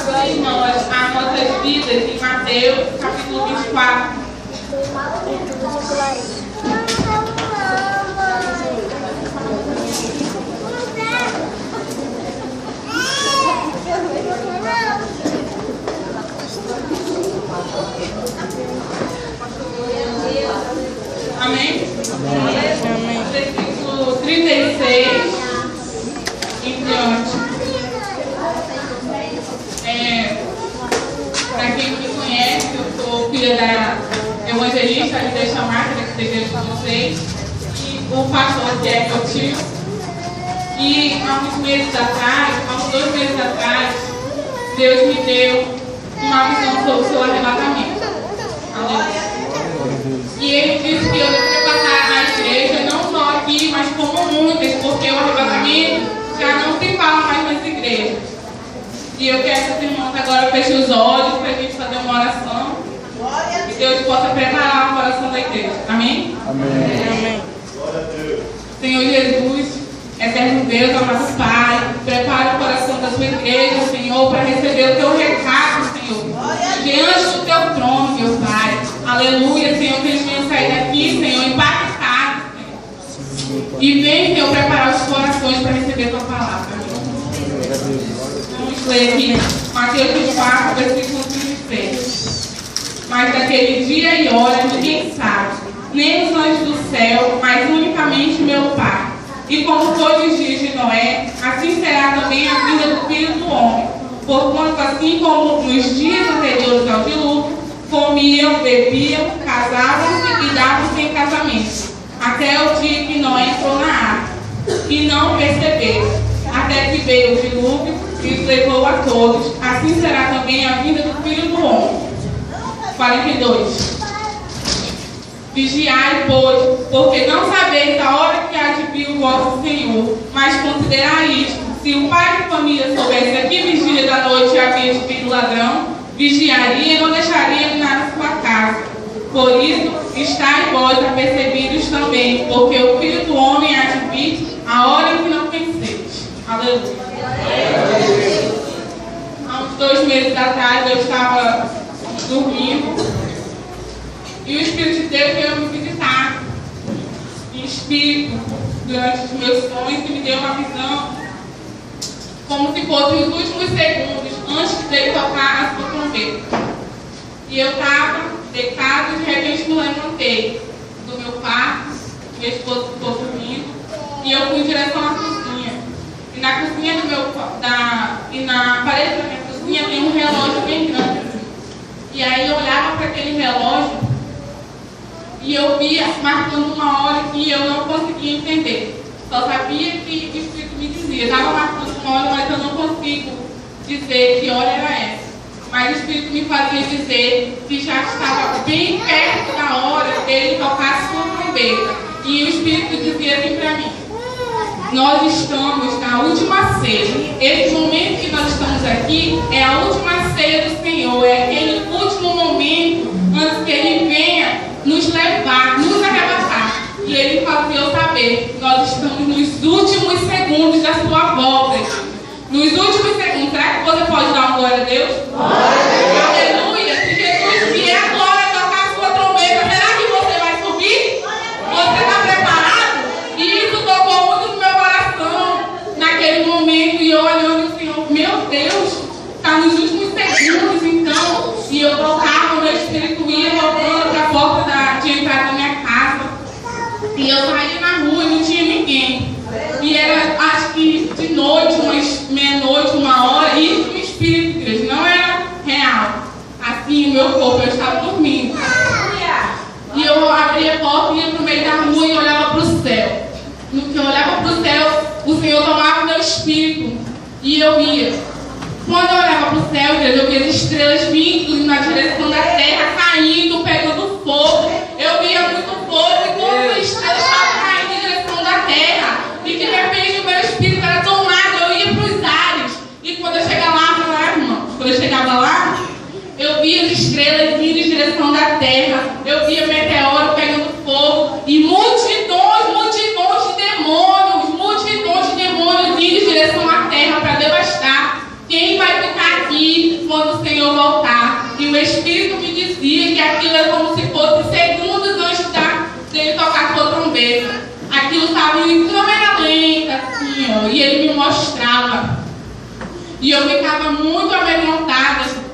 abrir nós as nossas vidas em Mateus, capítulo 24. Amém? Amém. Versículo 36 em diante. Para quem me conhece, eu sou filha da evangelista Lídia Chamar, que é igreja de vocês, e o pastor que é meu tio. E há uns meses atrás, há uns 2 meses atrás, Deus me deu uma visão sobre o seu arrebatamento. Aleluia. E ele disse que eu deveria passar na igreja, não só aqui, mas como muitas, porque o arrebatamento já não se fala mais nas igrejas. E eu quero que os irmãos agora fechem os olhos para a gente fazer uma oração. E Deus possa preparar o coração da igreja. Amém? Amém. Amém. Senhor Jesus, eterno Deus, amado Pai, prepara o coração da sua igreja, Senhor, para receber o teu recado, Senhor. Diante do teu trono, meu Pai. Aleluia, Senhor, que eles venham sair daqui, Senhor, impactados, Senhor. E vem, Senhor, preparar os corações para receber a tua palavra. Vamos ler aqui, Mateus 24, versículo 36. Mas daquele dia e hora ninguém sabe, nem os anjos do céu, mas unicamente meu Pai. E como foi os dias de Noé, assim será também a vinda do Filho do Homem. Porquanto, assim como nos dias anteriores ao dilúvio, comiam, bebiam, casavam-se e davam-se em casamento, até o dia que Noé entrou na arca, e não perceberam, até que veio o dilúvio e os levou a todos. Assim será também a vinda do Filho do Homem. 42. Vigiai, pois, porque não sabeis a hora que há de vir o vosso Senhor, mas considerai isto: se o pai de família soubesse a que vigília da noite havia de vir o ladrão, vigiaria e não deixaria entrar na sua casa. Por isso, estáis vós apercebidos também, porque o Filho do Homem há de vir a hora em que não penseis. Aleluia. Há uns 2 meses atrás eu estava dormindo e o Espírito de Deus veio me visitar em espírito durante os meus sonhos e me deu uma visão como se fosse os últimos segundos antes dele tocar a sua trombeta. E eu estava deitado e de repente me levantei do meu quarto, meu esposo ficou dormindo, e eu fui em direção à cozinha. E na cozinha e na parede da minha cozinha tem um relógio bem grande. E aí eu olhava para aquele relógio e eu via marcando uma hora que eu não conseguia entender. Só sabia que o Espírito me dizia. Estava marcando uma hora, mas eu não consigo dizer que hora era essa. Mas o Espírito me fazia dizer que já estava bem perto da hora dele tocar a sua trombeta. E o Espírito dizia assim para mim: nós estamos na última ceia. Esse momento que nós estamos aqui é a última ceia do Senhor. É aquele último momento antes que Ele venha nos levar, nos arrebatar. E Ele fazia eu saber: nós estamos nos últimos segundos da sua volta. Nos últimos segundos. Será que você pode dar uma glória a Deus? Aleluia! Se Jesus vier agora tocar a sua trombeta, será que você vai subir? Você está preparado? E isso tocou muito no meu coração naquele momento. E eu olhando o Senhor, meu Deus, está nos últimos segundos então. E eu tocava, o meu espírito ia voltando para a porta de entrada da minha casa. E eu saía na rua e não tinha ninguém. E era, acho que de noite, umas meia-noite, 1h, e isso no espírito, igreja, não era real. Assim, o meu corpo, eu estava dormindo. E eu abria a porta, ia para o meio da rua e olhava para o céu. No que eu olhava para o céu, o Senhor tomava o meu espírito e eu ia. Quando eu olhava para o céu, igreja, eu via as estrelas vindo na direção da terra, caindo, pegando fogo. Eu via muito fogo e todas as estrelas estavam caindo em direção da terra. E de repente o meu espírito era tomado, eu ia para os ares. E quando eu chegava lá, irmãos, quando eu chegava lá, eu via as estrelas vindo em direção da terra. Eu via meteoro pegando fogo. E multidões de demônios vindo em direção à terra para devastar. Quem vai ficar aqui aqui quando o Senhor voltar. E o Espírito me dizia que aquilo era como se fosse segundos antes dele tocar sua trombeta. Aquilo estava em câmera lenta, assim, ó, e ele me mostrava. E eu ficava muito amedrontada.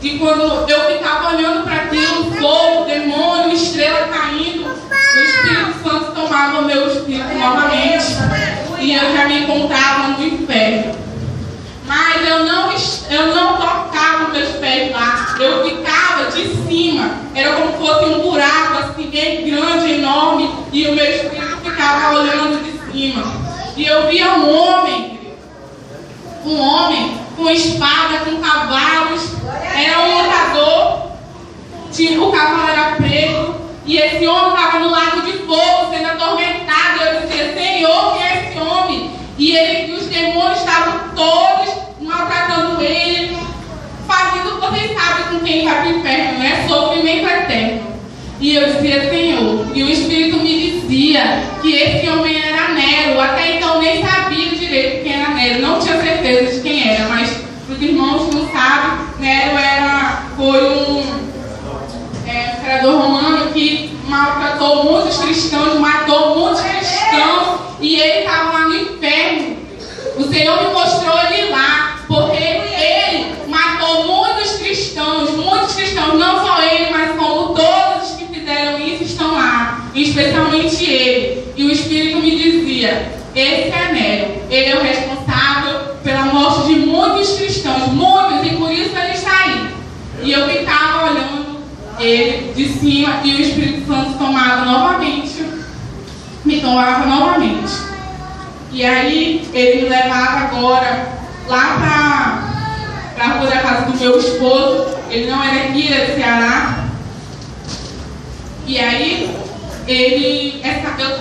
E quando eu ficava olhando para aquilo, fogo, demônio, estrela caindo, o Espírito Santo tomava o meu espírito novamente. E eu já me encontrava no inferno. Mas eu não tocava meus pés lá. Eu ficava de cima. Era como se fosse um buraco assim, bem grande, enorme. E o meu espírito ficava olhando de cima. E eu via um homem com espada, com cavalos. Era um lutador. O cavalo era preto. E esse homem estava no lago de fogo, sendo atormentado. Eu dizia, Senhor, quem é esse homem? E os demônios estavam todos maltratando ele, fazendo, vocês sabem com quem vai para o inferno, né? Sofrimento eterno. E eu dizia, Senhor, e o Espírito me dizia que esse homem era Nero. Até então nem sabia direito quem era Nero, não tinha certeza de quem era, mas os irmãos que não sabem, Nero foi um imperador romano que maltratou muitos cristãos, matou muitos cristãos, e ele estava lá no inferno. O Senhor me mostrou ele lá, porque ele matou muitos cristãos, não só ele, mas como todos os que fizeram isso estão lá, especialmente ele. E o Espírito me dizia, esse é Nero, ele é o responsável pela morte de muitos cristãos, muitos, e por isso ele está aí. E eu ficava olhando ele de cima, e o Espírito Santo me tomava novamente. E aí ele me levava agora lá para a rua da casa do meu esposo. Ele não era aqui, era do Ceará. E aí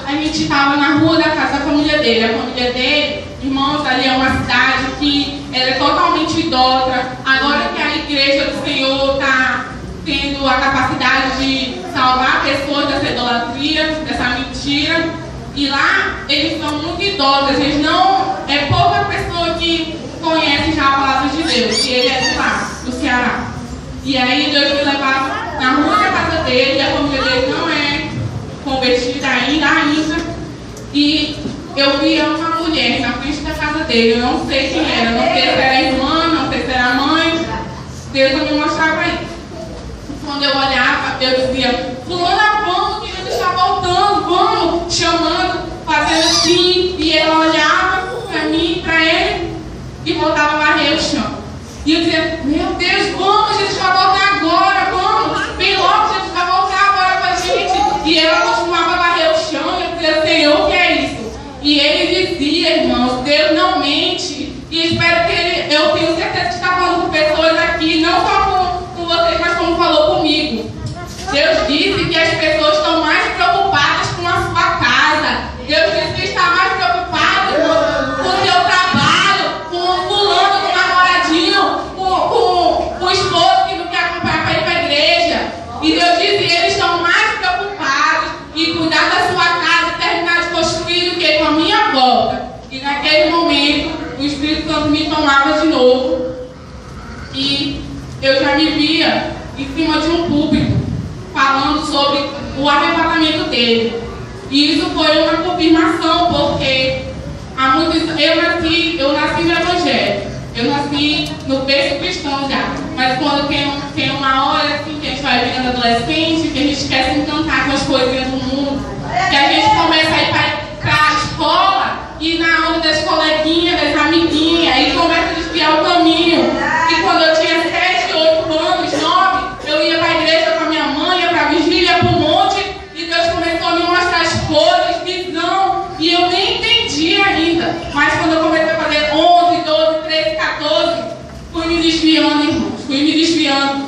a gente estava na rua da casa da família dele. A família dele, irmãos, ali é uma cidade que ela é totalmente idólatra. Agora que a igreja do Senhor está tendo a capacidade de salvar pessoas dessa idolatria, dessa mentira. E lá eles são muito idólatras. Eles não. É pouca pessoa que conhece já a palavra de Deus. E ele é de lá, do Ceará. E aí Deus me levava na rua da casa dele. E a família dele não é convertida ainda. E eu via uma mulher na frente da casa dele. Eu não sei quem era. Não sei se era irmã, não sei se era mãe. Deus não me mostrava isso. Quando eu olhava, eu dizia, fulana, vamos, que ele está voltando, vamos, chamando, fazendo assim. E ela olhava para mim, para ele, e voltava a varrer o chão. E eu dizia, meu Deus, vamos, Jesus vai voltar agora, vamos, bem logo, Jesus vai voltar agora com a gente. E ela continuava a varrer o chão, e eu dizia, Senhor, o que é isso? E ele dizia, irmãos, Deus não mente. E espero que eu tenho certeza que está falando com pessoas aqui, não só com vocês, mas como falou comigo. Deus disse que as pessoas estão mais preocupadas com a sua casa. Deus disse que está mais preocupado com o seu trabalho, com o fulano, com o namoradinho, com o esposo que não quer acompanhar para ir para a igreja. E Deus disse que eles estão mais preocupados em cuidar da sua casa e terminar de construir do que com a minha volta. E naquele momento, o Espírito Santo me tomava de novo. E eu já me via em cima de um púlpito falando sobre o arrebatamento dele. E isso foi uma confirmação, porque há muitos eu nasci no Evangelho. Eu nasci no berço cristão já. Mas quando tem uma hora assim, que a gente vai virando adolescente, que a gente quer se encantar com as coisinhas do mundo, que a gente começa a ir para a escola e na onda das coleguinhas, das amiguinhas, e começa a desviar o caminho. E quando eu tinha 7, 8 anos, 9, eu ia para a igreja com a minha mãe, ia para a vigília, para o monte, e Deus começou a me mostrar as cores, visão, e eu nem entendi ainda. Mas quando eu comecei a fazer 11, 12, 13, 14, fui me desviando, irmãos, fui me desviando.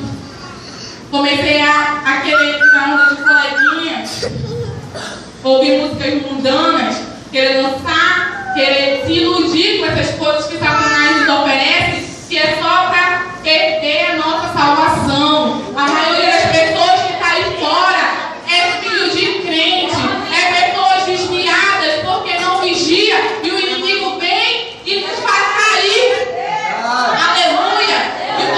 Comecei a querer ir na onda de coleguinha, ouvir músicas mundanas, querer dançar, querer se iludir com essas coisas que Satanás nos oferece, que é só para perder a nossa salvação. A maioria das pessoas que está aí fora é filho de crente, é pessoas desviadas porque não vigia e o inimigo vem e nos faz cair. Aleluia! E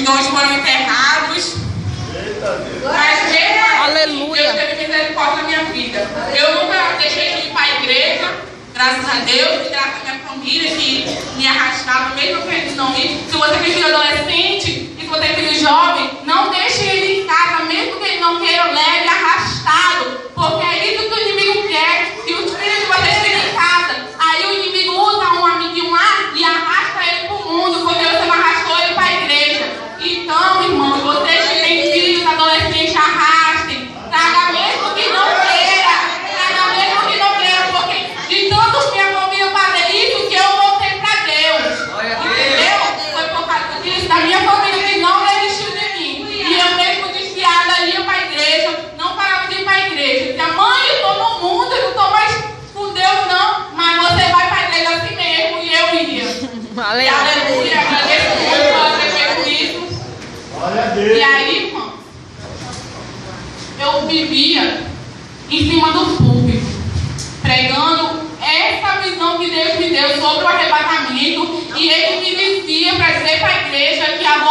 dons foram enterrados. Mas mesmo assim, Aleluia. Deus teve misericórdia na minha vida. Eu nunca deixei de ir para a igreja, graças a Deus, e graças à minha família que me arrastava, mesmo que eles não ir. Se você tem filho adolescente e se você tem filho jovem, não deixe ele em casa, mesmo que ele não queira, leve arrastado, porque é isso que o inimigo quer. Se os filhos de vocês ficam em casa, aí o inimigo usa um amiguinho lá e arrasta ele para o mundo, porque você não arrastou ele para a igreja. Então, irmãos, vocês que têm filhos adolescentes, arrastem. Traga mesmo que não queira. Traga mesmo que não queira, porque de tanto minha família fazer isso que eu voltei para Deus. Entendeu? Foi por causa disso, da minha família que não resistiu de mim. E eu mesmo desfiada ia para a igreja, não parava de ir para a igreja. Se a mãe estou no mundo, eu não estou mais com Deus não, mas você vai para a igreja assim mesmo e eu ia. Aleluia. Aleluia, agradeço muito por ter feito isso. E aí, irmão, eu vivia em cima do púlpito, pregando essa visão que Deus me deu sobre o arrebatamento, e ele me dizia para dizer para a igreja que agora